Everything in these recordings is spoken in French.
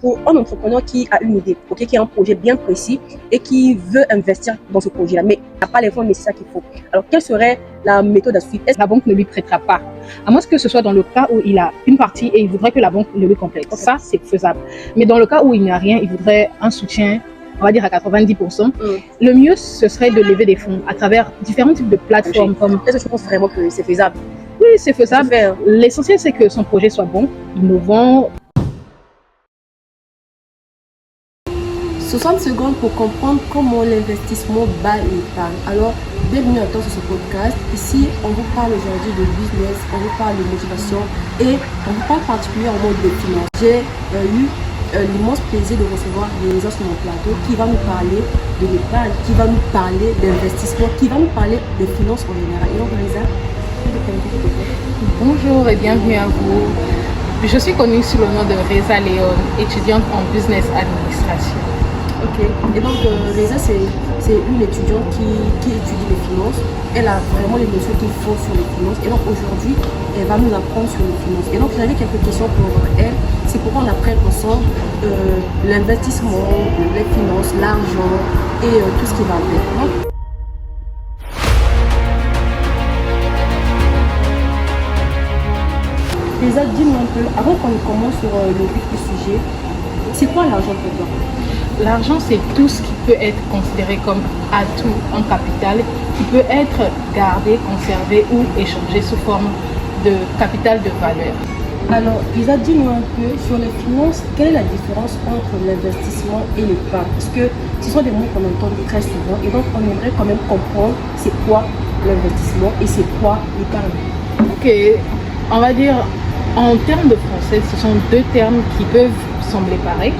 pour un entrepreneur qui a une idée, ok, qui a un projet bien précis et qui veut investir dans ce projet-là, mais n'a pas les fonds nécessaires qu'il faut. Alors, quelle serait la méthode à suivre? La banque ne lui prêtera pas, à moins que ce soit dans le cas où il a une partie et il voudrait que la banque le lui complète. Okay. Ça, c'est faisable. Mais dans le cas où il n'y a rien, il voudrait un soutien, on va dire à 90%. Le mieux, ce serait de lever des fonds à travers différents types de plateformes. Est-ce que je pense vraiment que c'est faisable? Oui, c'est faisable. L'essentiel, c'est que son projet soit bon, innovant. 60 secondes pour comprendre comment l'investissement bat l'épargne. Alors, bienvenue à toi sur ce podcast. Ici, on vous parle aujourd'hui de business, on vous parle de motivation et on vous parle particulièrement de finances. J'ai eu l'immense plaisir de recevoir Reza sur mon plateau qui va nous parler de l'épargne, qui va nous parler d'investissement, qui va nous parler de finances en général. Et donc, Reza, bonjour et bienvenue à vous. Je suis connue sous le nom de Reza Léon, étudiante en business administration. Ok, et donc Reza, c'est une étudiante qui étudie les finances. Elle a vraiment les notions qu'il faut sur les finances. Et donc aujourd'hui, elle va nous apprendre sur les finances. Et donc j'avais quelques questions pour elle. C'est pourquoi on apprend ensemble l'investissement, les finances, l'argent et tout ce qui va avec. Reza, dis-nous un peu, avant qu'on commence sur le vif du sujet, c'est quoi l'argent pour toi? L'argent, c'est tout ce qui peut être considéré comme atout en capital, qui peut être gardé, conservé ou échangé sous forme de capital de valeur. Alors, Lisa, dis-nous un peu sur les finances, quelle est la différence entre l'investissement et l'épargne? Parce que ce sont des mots qu'on entend très souvent et donc on aimerait quand même comprendre c'est quoi l'investissement et c'est quoi l'épargne. Ok, on va dire en termes de français, ce sont deux termes qui peuvent sembler pareils.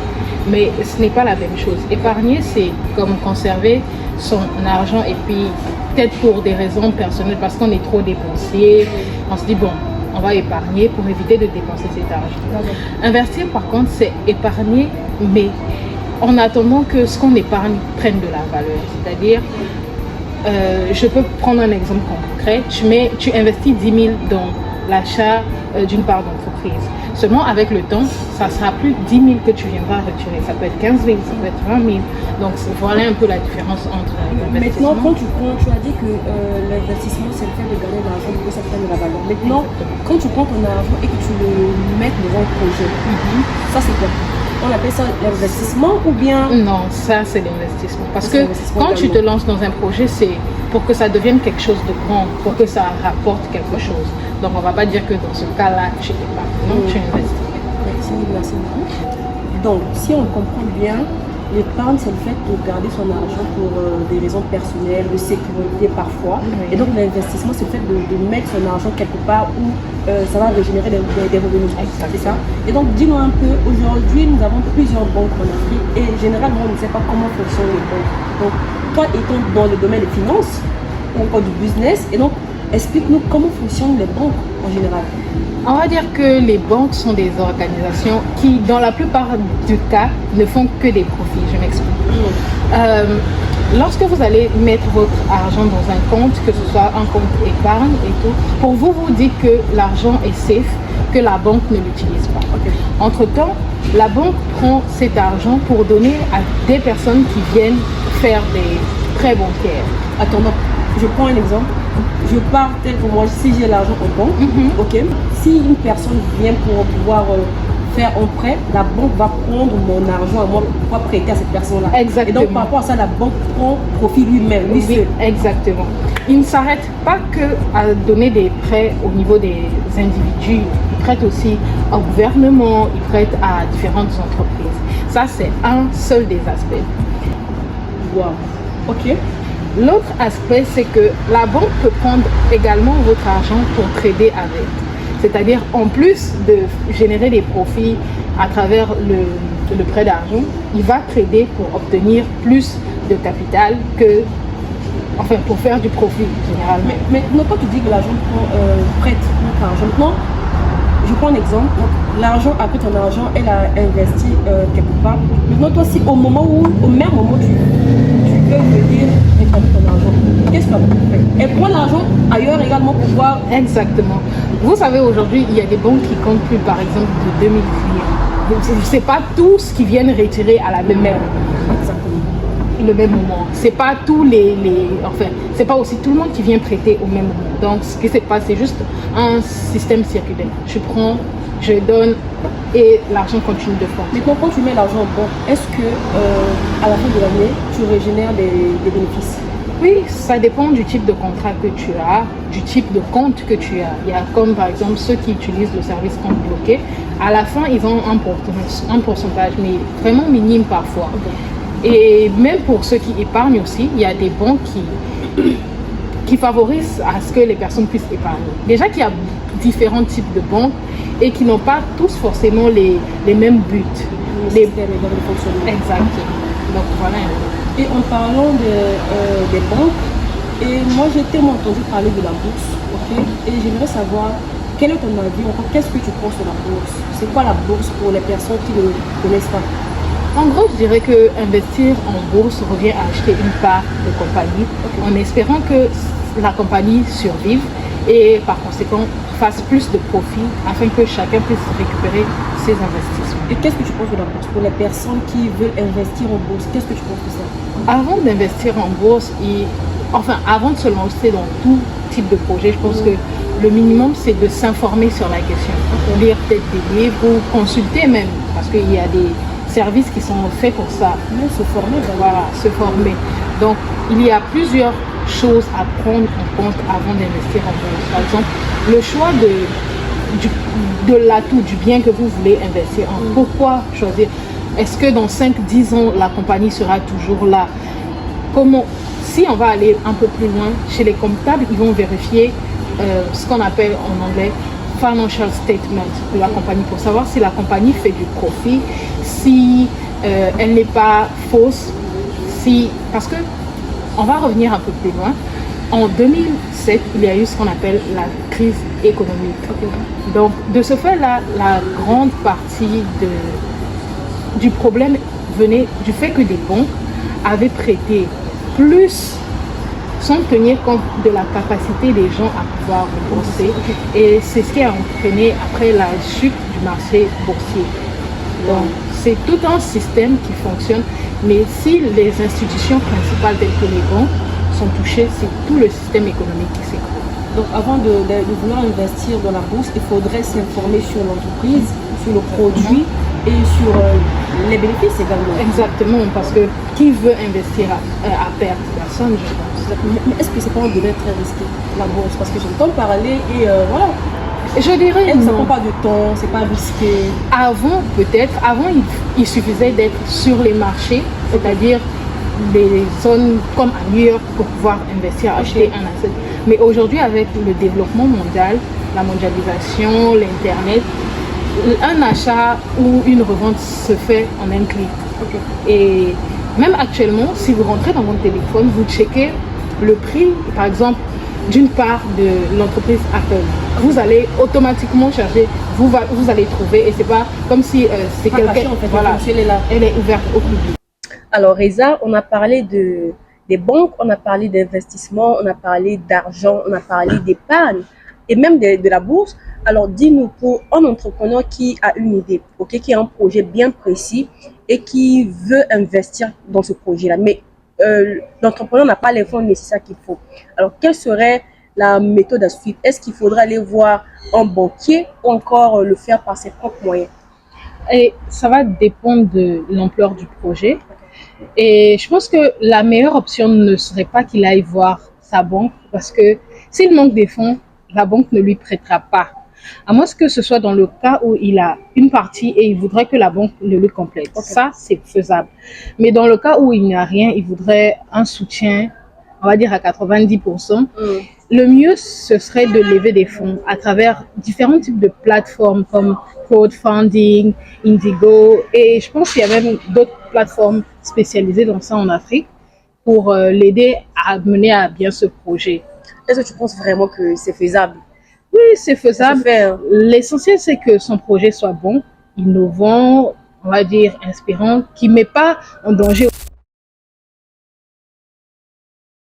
Mais ce n'est pas la même chose. Épargner, c'est comme conserver son argent et puis peut-être pour des raisons personnelles parce qu'on est trop dépensier. On se dit bon, on va épargner pour éviter de dépenser cet argent. Investir par contre, c'est épargner mais en attendant que ce qu'on épargne prenne de la valeur. C'est-à-dire, je peux prendre un exemple concret. Tu investis 10 000 dans l'achat d'une part d'entreprise. Seulement avec le temps, ça ne sera plus 10 000 que tu viendras retirer. Ça peut être 15 000, ça peut être 20 000. Donc voilà un peu la différence entre l'investissement. Maintenant, quand tu as dit que l'investissement, c'est le fait de gagner de l'argent pour que ça prenne de la valeur. Maintenant, quand tu prends ton argent et que tu le mets dans un projet, ça c'est quoi? On appelle ça l'investissement ou bien? Non, ça c'est l'investissement. Parce que quand tu te lances dans un projet, c'est pour que ça devienne quelque chose de grand, pour que ça rapporte quelque chose. Donc on ne va pas dire que dans ce cas-là, tu épargnes. Non, tu investis. Merci beaucoup. Donc, si on comprend bien, l'épargne, c'est le fait de garder son argent pour des raisons personnelles, de sécurité parfois. Et donc, l'investissement, c'est le fait de mettre son argent quelque part où ça va régénérer des revenus. C'est ça. Et donc, dis-nous un peu, aujourd'hui, nous avons plusieurs banques en Afrique et généralement, on ne sait pas comment fonctionnent les banques. Donc, toi, étant dans le domaine des finances ou du business, et donc, explique-nous comment fonctionnent les banques en général. On va dire que les banques sont des organisations qui, dans la plupart du cas, ne font que des profits. Je m'explique. Lorsque vous allez mettre votre argent dans un compte, que ce soit un compte épargne et tout, pour vous, vous dites que l'argent est safe, que la banque ne l'utilise pas. Entre-temps, la banque prend cet argent pour donner à des personnes qui viennent faire des prêts bancaires. Attends, je prends un exemple. Je pars tel que moi, si j'ai l'argent en banque, ok. Si une personne vient pour pouvoir faire un prêt, la banque va prendre mon argent à moi pour pouvoir prêter à cette personne-là. Exactement. Et donc par rapport à ça, la banque prend profit lui-même. Oui, exactement. Il ne s'arrête pas que à donner des prêts au niveau des individus. Il prête aussi au gouvernement, il prête à différentes entreprises. Ça, c'est un seul des aspects. Wow. Ok. L'autre aspect, c'est que la banque peut prendre également votre argent pour trader avec. C'est-à-dire, en plus de générer des profits à travers le prêt d'argent, il va trader pour obtenir plus de capital que, enfin, pour faire du profit généralement. Mais quand tu dis que l'argent prête notre argent, maintenant, je prends un exemple. L'argent, après ton argent, elle a investi quelque part. Maintenant, toi, si au même moment où tu veux venir réclamer ton argent, qu'est-ce que tu fais? Elle prend l'argent ailleurs également pour pouvoir. Exactement. Vous savez, aujourd'hui, il y a des banques qui comptent plus, par exemple, de 2000 clients. c'est pas tous qui viennent retirer à la même heure. Le même moment. C'est pas tous enfin, c'est pas aussi tout le monde qui vient prêter au même moment. Donc, ce qui se passe, c'est juste un système circulaire. Je prends, je donne et l'argent continue de faire. Mais quand tu mets l'argent en banque, est-ce que à la fin de l'année, tu régénères des bénéfices? Oui, ça dépend du type de contrat que tu as, du type de compte que tu as. Il y a comme par exemple ceux qui utilisent le service compte bloqué. À la fin, ils ont un pourcentage, mais vraiment minime parfois. Et même pour ceux qui épargnent aussi, il y a des banques qui favorisent à ce que les personnes puissent épargner. Déjà qu'il y a différents types de banques et qui n'ont pas tous forcément les mêmes buts. Les systèmes et le fonctionnement. Exact. Donc voilà. Et en parlant des banques, et moi j'ai tellement entendu parler de la bourse, ok? Et j'aimerais savoir quel est ton avis, qu'est-ce que tu penses de la bourse? C'est quoi la bourse pour les personnes qui ne connaissent pas? En gros, je dirais que investir en bourse revient à acheter une part de compagnie en espérant que la compagnie survive et par conséquent fasse plus de profit afin que chacun puisse récupérer ses investissements. Et qu'est-ce que tu penses de la bourse pour les personnes qui veulent investir en bourse? Qu'est-ce que tu penses de ça? Avant d'investir en bourse, avant de se lancer dans tout type de projet, je pense que le minimum c'est de s'informer sur la question. Lire peut-être des livres ou consulter même, parce qu'il y a des services qui sont faits pour ça. Se former, voilà, se former. Donc, il y a plusieurs choses à prendre en compte avant d'investir en bourse. Par exemple, le choix de l'atout, du bien que vous voulez investir en. Pourquoi choisir? Est-ce que dans 5-10 ans, la compagnie sera toujours là? Comment? Si on va aller un peu plus loin, chez les comptables, ils vont vérifier ce qu'on appelle en anglais financial statement de la compagnie pour savoir si la compagnie fait du profit, si elle n'est pas fausse, parce que on va revenir un peu plus loin. En 2007, il y a eu ce qu'on appelle la crise économique. Donc, de ce fait-là, la grande partie du problème venait du fait que des banques avaient prêté plus sans tenir compte de la capacité des gens à pouvoir rembourser. Et c'est ce qui a entraîné après la chute du marché boursier. Donc, c'est tout un système qui fonctionne, mais si les institutions principales telles que les banques sont touchées, c'est tout le système économique qui s'écroule. Donc, avant de vouloir investir dans la bourse, il faudrait s'informer sur l'entreprise, sur le produit et sur les bénéfices également. Exactement, parce que qui veut investir à perte? Personne, je pense. Mais est-ce que c'est pas un domaine très risqué, la bourse? Parce que j'entends parler et voilà. Je dirais ça prend pas de temps, c'est pas risqué. Avant, peut-être, il suffisait d'être sur les marchés, c'est-à-dire des zones comme à New York pour pouvoir investir, acheter un asset. Mais aujourd'hui, avec le développement mondial, la mondialisation, l'Internet, un achat ou une revente se fait en un clic. Et même actuellement, si vous rentrez dans votre téléphone, vous checkez le prix, par exemple, d'une part de l'entreprise Apple. Vous allez automatiquement chercher, vous allez trouver, et c'est pas comme si c'est quelqu'un, en fait, voilà, elle est ouverte au public. Alors Reza, on a parlé des banques, on a parlé d'investissement, on a parlé d'argent, on a parlé d'épargne et même de la bourse. Alors dis-nous, pour un entrepreneur qui a une idée, qui a un projet bien précis et qui veut investir dans ce projet-là, mais l'entrepreneur n'a pas les fonds nécessaires qu'il faut. Alors, quelle serait la méthode à suivre? Est-ce qu'il faudra aller voir un banquier ou encore le faire par ses propres moyens? Et ça va dépendre de l'ampleur du projet. Et je pense que la meilleure option ne serait pas qu'il aille voir sa banque, parce que s'il manque des fonds, la banque ne lui prêtera pas. À moins que ce soit dans le cas où il a une partie et il voudrait que la banque le lui complète. Ça, c'est faisable. Mais dans le cas où il n'y a rien, il voudrait un soutien, on va dire à 90%. Le mieux, ce serait de lever des fonds à travers différents types de plateformes comme crowdfunding, Indigo, et je pense qu'il y a même d'autres plateformes spécialisées dans ça en Afrique pour l'aider à mener à bien ce projet. Est-ce que tu penses vraiment que c'est faisable? Oui, c'est faisable. L'essentiel, c'est que son projet soit bon, innovant, on va dire inspirant, qui ne met pas en danger